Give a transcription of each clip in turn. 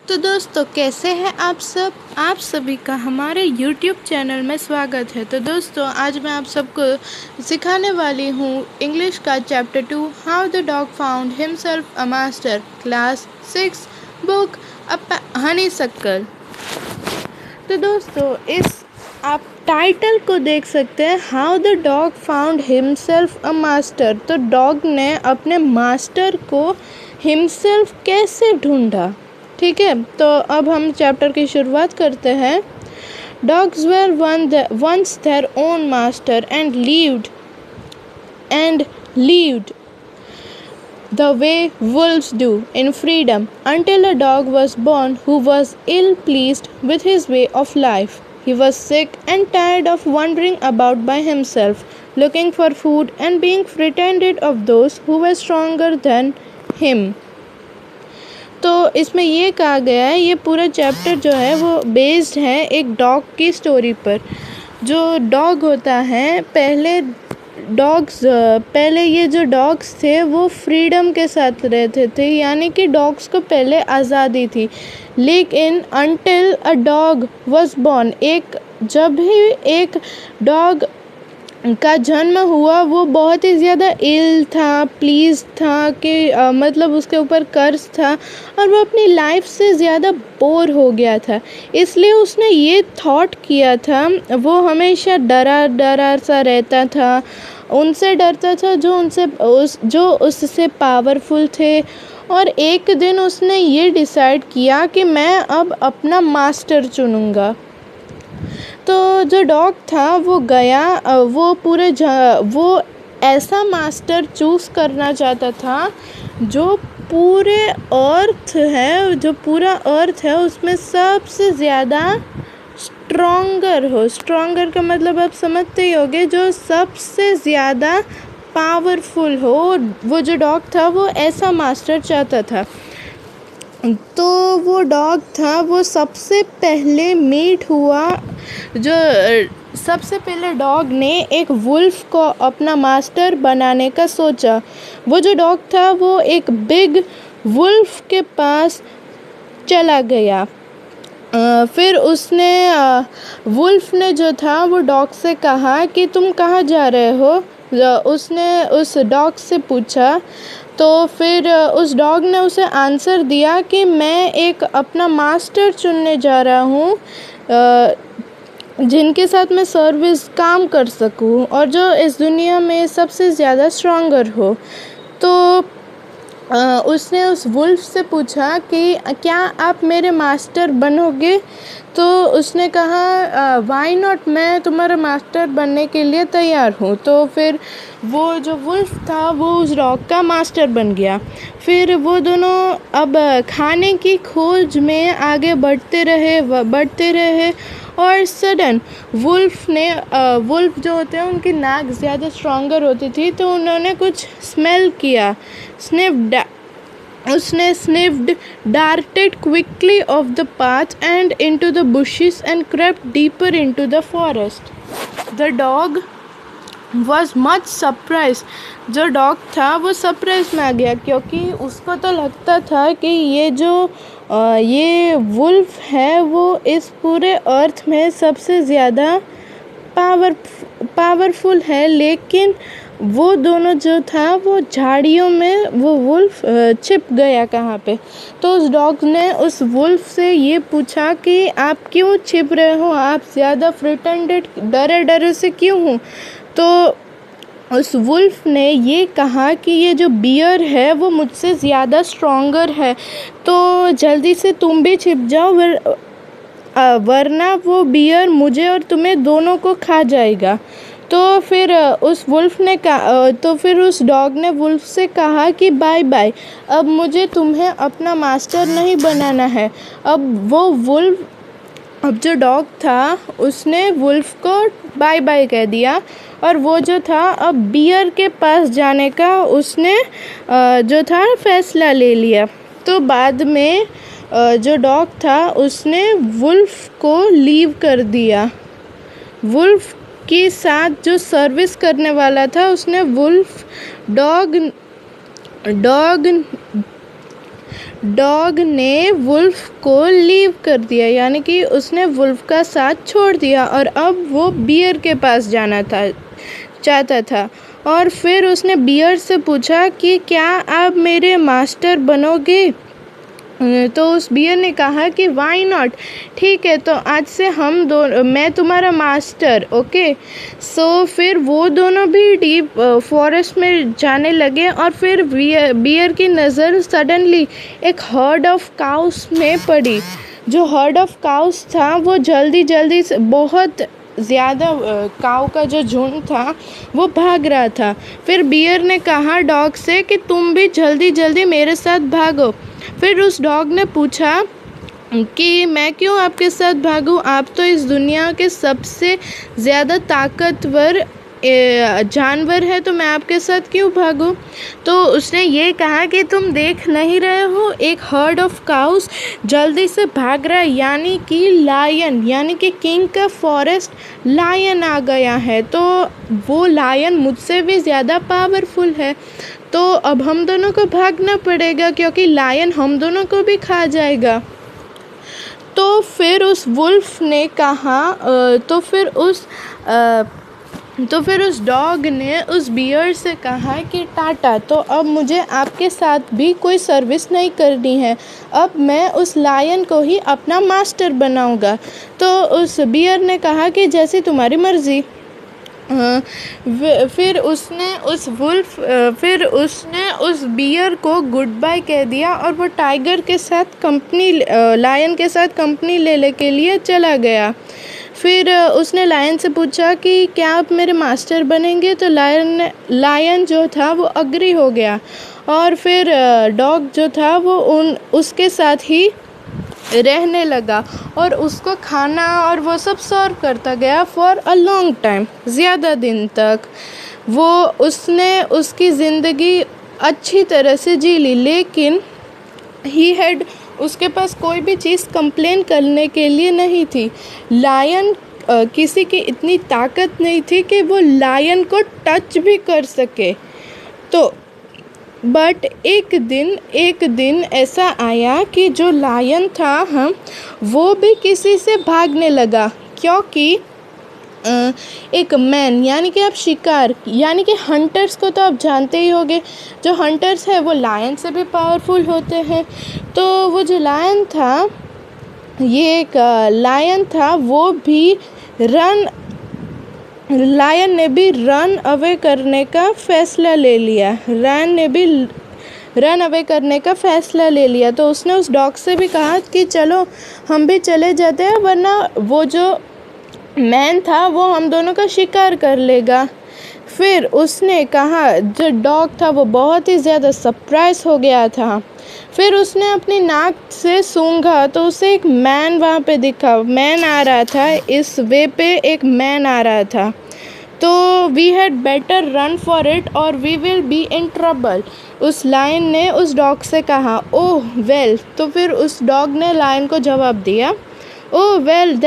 तो दोस्तों कैसे हैं आप सब। आप सभी का हमारे YouTube चैनल में स्वागत है। तो दोस्तों आज मैं आप सबको सिखाने वाली हूँ इंग्लिश का chapter 2 how the dog found himself a master, class 6, book honeysuckle. तो दोस्तों इस आप टाइटल को देख सकते हैं, how the dog found himself a master. तो डॉग ने अपने मास्टर को हिमसेल्फ कैसे ढूंढा। ठीक है, तो अब हम चैप्टर की शुरुआत करते हैं। Dogs were once their own master and lived the way wolves do in freedom until a dog was born who was ill pleased with his way of life. He was sick and tired of wandering about by himself, looking for food and being frightened of those who were stronger than him. तो इसमें ये कहा गया है, ये पूरा chapter जो है वो बेस्ड है एक डॉग की स्टोरी पर। जो डॉग होता है, पहले ये जो डॉग्स थे वो फ्रीडम के साथ रहते थे, यानी कि डॉग्स को पहले आज़ादी थी। लेकिन until a dog was born, जब भी एक डॉग का जन्म हुआ वो बहुत ही ज़्यादा इल था, प्लीज था कि मतलब उसके ऊपर कर्ज था और वो अपनी लाइफ से ज़्यादा बोर हो गया था। इसलिए उसने ये थॉट किया था, वो हमेशा डरा सा रहता था, उनसे डरता था जो उससे पावरफुल थे। और एक दिन उसने ये डिसाइड किया कि मैं अब अपना मास्टर चुनूँगा। तो जो डॉग था वो गया, वो ऐसा मास्टर चूज़ करना चाहता था जो पूरा अर्थ है उसमें सबसे ज़्यादा स्ट्रॉन्गर हो। स्ट्रॉन्गर का मतलब आप समझते ही होंगे, जो सबसे ज़्यादा पावरफुल हो। वो जो डॉग था वो ऐसा मास्टर चाहता था। तो वो डॉग था, वो सबसे पहले मीट हुआ। सबसे पहले डॉग ने एक वुल्फ को अपना मास्टर बनाने का सोचा। वो जो डॉग था वो एक बिग वुल्फ के पास चला गया। फिर वुल्फ ने जो था वो डॉग से कहा कि तुम कहाँ जा रहे हो। उसने उस डॉग से पूछा, तो फिर उस डॉग ने उसे आंसर दिया कि मैं एक अपना मास्टर चुनने जा रहा हूँ जिनके साथ मैं सर्विस काम कर सकूँ और जो इस दुनिया में सबसे ज़्यादा स्ट्रॉन्गर हो। तो उसने उस वुल्फ से पूछा कि क्या आप मेरे मास्टर बनोगे। तो उसने कहा वाई नॉट, मैं तुम्हारा मास्टर बनने के लिए तैयार हूँ। तो फिर वो जो वुल्फ था वो उस डॉग का मास्टर बन गया। फिर वो दोनों अब खाने की खोज में आगे बढ़ते रहे और सडन वुल्फ जो होते हैं उनकी नाक ज़्यादा स्ट्रॉन्गर होती थी, तो उन्होंने कुछ स्मेल किया। उसने sniffed, darted quickly off the path and into the bushes and crept deeper into the forest. The dog was much surprised. जो डॉग था वो सरप्राइज में आ गया, क्योंकि उसको तो लगता था कि ये वुल्फ है वो इस पूरे अर्थ में सबसे ज़्यादा पावरफुल है। लेकिन वो दोनों जो था वो झाड़ियों में वो वुल्फ छिप गया कहाँ पे। तो उस डॉग ने उस वुल्फ से ये पूछा कि आप क्यों छिप रहे हो, आप ज़्यादा फ्रिटेंडेड डरे से क्यों हो। तो उस वुल्फ ने ये कहा कि ये जो बियर है वो मुझसे ज़्यादा स्ट्रॉन्गर है, तो जल्दी से तुम भी छिप जाओ, वरना वो बियर मुझे और तुम्हें दोनों को खा जाएगा। तो फिर उस डॉग ने वुल्फ से कहा कि बाय बाय, अब मुझे तुम्हें अपना मास्टर नहीं बनाना है। अब जो डॉग था उसने वुल्फ को बाय बाय कह दिया और वो जो था अब बियर के पास जाने का उसने जो था फैसला ले लिया। तो बाद में जो डॉग था उसने वुल्फ को लीव कर दिया। वुल्फ के साथ जो सर्विस करने वाला था उसने डॉग ने वुल्फ को लीव कर दिया, यानी कि उसने वुल्फ का साथ छोड़ दिया और अब वो बियर के पास जाना चाहता था। और फिर उसने बियर से पूछा कि क्या आप मेरे मास्टर बनोगे? तो उस बियर ने कहा कि वाई नॉट, ठीक है, तो आज से मैं तुम्हारा मास्टर, ओके। सो फिर वो दोनों भी डीप फॉरेस्ट में जाने लगे और फिर बियर की नज़र सडनली एक हर्ड ऑफ काउस में पड़ी। जो हर्ड ऑफ काउस था वो जल्दी जल्दी से बहुत ज़्यादा काऊ का जो झुंड था वो भाग रहा था। फिर बियर ने कहा डॉग से कि तुम भी जल्दी जल्दी मेरे साथ भागो। फिर उस डॉग ने पूछा कि मैं क्यों आपके साथ भागूं? आप तो इस दुनिया के सबसे ज़्यादा ताकतवर जानवर है, तो मैं आपके साथ क्यों भागूं? तो उसने ये कहा कि तुम देख नहीं रहे हो, एक हर्ड ऑफ काउस जल्दी से भाग रहा है, यानी कि लायन, यानी कि किंग का फॉरेस्ट लायन आ गया है। तो वो लायन मुझसे भी ज़्यादा पावरफुल है, तो अब हम दोनों को भागना पड़ेगा क्योंकि लायन हम दोनों को भी खा जाएगा। तो फिर उस वुल्फ ने कहा तो फिर उस डॉग ने उस बियर से कहा कि टाटा, तो अब मुझे आपके साथ भी कोई सर्विस नहीं करनी है, अब मैं उस लायन को ही अपना मास्टर बनाऊंगा। तो उस बियर ने कहा कि जैसी तुम्हारी मर्ज़ी। फिर उसने उस बियर को गुड बाय कह दिया और वो लायन के साथ कंपनी लेने के लिए चला गया। फिर उसने लायन से पूछा कि क्या आप मेरे मास्टर बनेंगे? तो लायन जो था वो अग्री हो गया और फिर डॉग जो था वो उसके साथ ही रहने लगा और उसको खाना और वो सब सर्व करता गया फॉर अ लॉन्ग टाइम, ज़्यादा दिन तक। उसने उसकी ज़िंदगी अच्छी तरह से जी ली, लेकिन उसके पास कोई भी चीज़ कंप्लेन करने के लिए नहीं थी। लायन किसी की इतनी ताकत नहीं थी कि वो लायन को टच भी कर सके। तो बट एक दिन ऐसा आया कि जो लायन था वो भी किसी से भागने लगा, क्योंकि एक मैन, यानी कि आप शिकार, यानी कि हंटर्स को तो आप जानते ही होंगे, जो हंटर्स है वो लायन से भी पावरफुल होते हैं। तो वो जो लायन था, ये एक लायन था, लायन ने भी रन अवे करने का फैसला ले लिया। तो उसने उस डॉग से भी कहा कि चलो हम भी चले जाते हैं, वरना वो जो मैन था वो हम दोनों का शिकार कर लेगा। फिर उसने कहा, जो डॉग था वो बहुत ही ज़्यादा सरप्राइज हो गया था। फिर उसने अपनी नाक से सूंघा तो उसे एक मैन वहाँ पे दिखा। मैन आ रहा था, इस वे पे एक मैन आ रहा था। तो we had better run for it और we will be in trouble, उस लायन ने उस डॉग से कहा। ओह वेल, तो फिर उस डॉग ने लायन को जवाब दिया, ओह well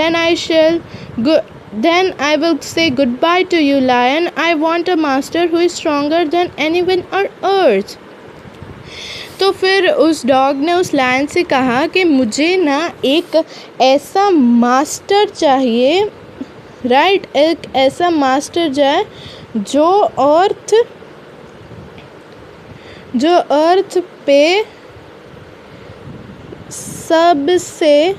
then I will say goodbye to you, lion. I want a master who is stronger than anyone on earth. तो फिर उस डॉग ने उस लायन से कहा कि मुझे ना एक ऐसा मास्टर चाहिए, राइट, एक ऐसा मास्टर जाए जो अर्थ पे सबसे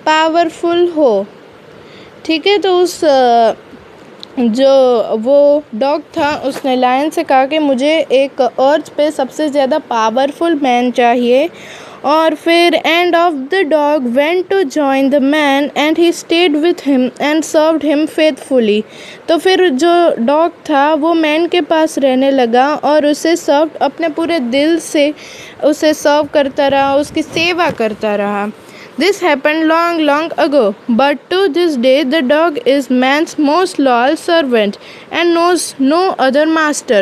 पावरफुल हो। ठीक है, तो जो वो डॉग था उसने लायन से कहा कि मुझे एक अर्थ पे सबसे ज़्यादा पावरफुल मैन चाहिए। और फिर end of the dog went to join the man and he stayed with him and served him faithfully. तो फिर जो डॉग था वो मैन के पास रहने लगा और उसे अपने पूरे दिल से उसे सर्व करता रहा, उसकी सेवा करता रहा। This happened long ago, but to this day the dog is man's most loyal servant and knows no other master.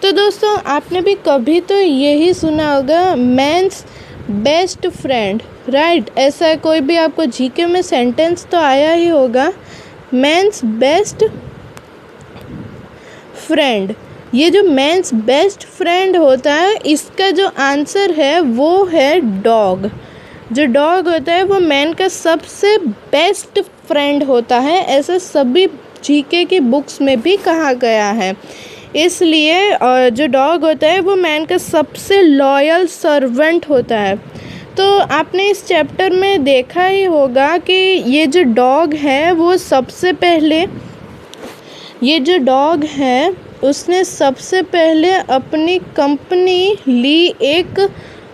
तो दोस्तों, आपने भी कभी तो यही सुना होगा, man's best friend, राइट? ऐसा कोई भी आपको जीके में सेंटेंस तो आया ही होगा, man's best friend, ये जो मैन्स बेस्ट फ्रेंड होता है, इसका जो आंसर है वो है डॉग। जो डॉग होता है वो मैन का सबसे बेस्ट फ्रेंड होता है, ऐसा सभी जीके की बुक्स में भी कहा गया है। इसलिए जो डॉग होता है वो मैन का सबसे लॉयल सर्वेंट होता है। तो आपने इस चैप्टर में देखा ही होगा कि ये जो डॉग है वो सबसे पहले, ये जो डॉग है उसने सबसे पहले अपनी कंपनी ली एक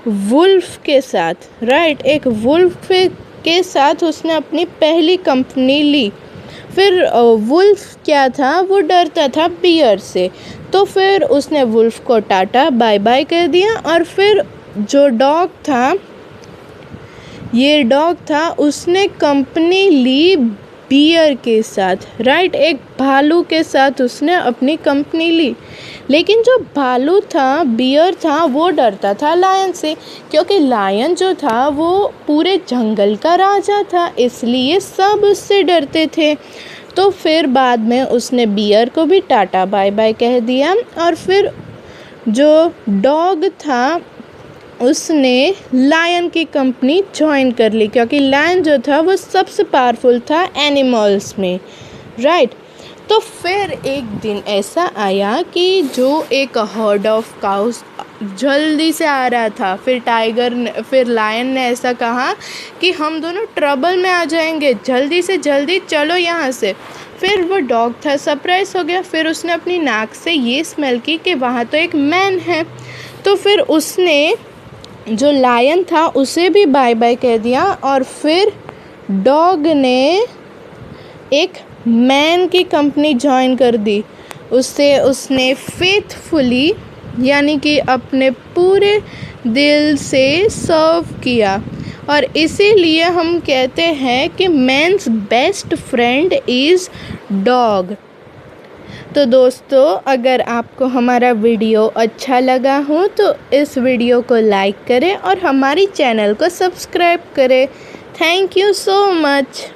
वुल्फ के साथ, राइट। एक वुल्फ के साथ उसने अपनी पहली कंपनी ली। फिर वुल्फ क्या था, वो डरता था बियर से, तो फिर उसने वुल्फ को टाटा बाय बाय कर दिया। और फिर जो डॉग था, ये डॉग था, उसने कंपनी ली बियर के साथ, राइट। एक भालू के साथ उसने अपनी कंपनी ली। लेकिन जो भालू था, बियर था, वो डरता था लायन से, क्योंकि लायन जो था वो पूरे जंगल का राजा था, इसलिए सब उससे डरते थे। तो फिर बाद में उसने बियर को भी टाटा बाय बाय कह दिया। और फिर जो डॉग था उसने लायन की कंपनी ज्वाइन कर ली, क्योंकि लायन जो था वो सबसे पावरफुल था एनिमल्स में, राइट। तो फिर एक दिन ऐसा आया कि जो एक हर्ड ऑफ काउस जल्दी से आ रहा था। फिर लायन ने ऐसा कहा कि हम दोनों ट्रबल में आ जाएंगे, जल्दी से जल्दी चलो यहाँ से। फिर वो डॉग था, सरप्राइज हो गया। फिर उसने अपनी नाक से ये स्मेल की कि वहाँ तो एक मैन है। तो फिर उसने, जो लायन था, उसे भी बाय बाय कह दिया। और फिर डॉग ने एक मैन की कंपनी ज्वाइन कर दी। उसने फेथफुली, यानी कि अपने पूरे दिल से सर्व किया। और इसीलिए हम कहते हैं कि man's best friend is dog. तो दोस्तों, अगर आपको हमारा वीडियो अच्छा लगा हो तो इस वीडियो को लाइक करें और हमारी चैनल को सब्सक्राइब करें। Thank you so much.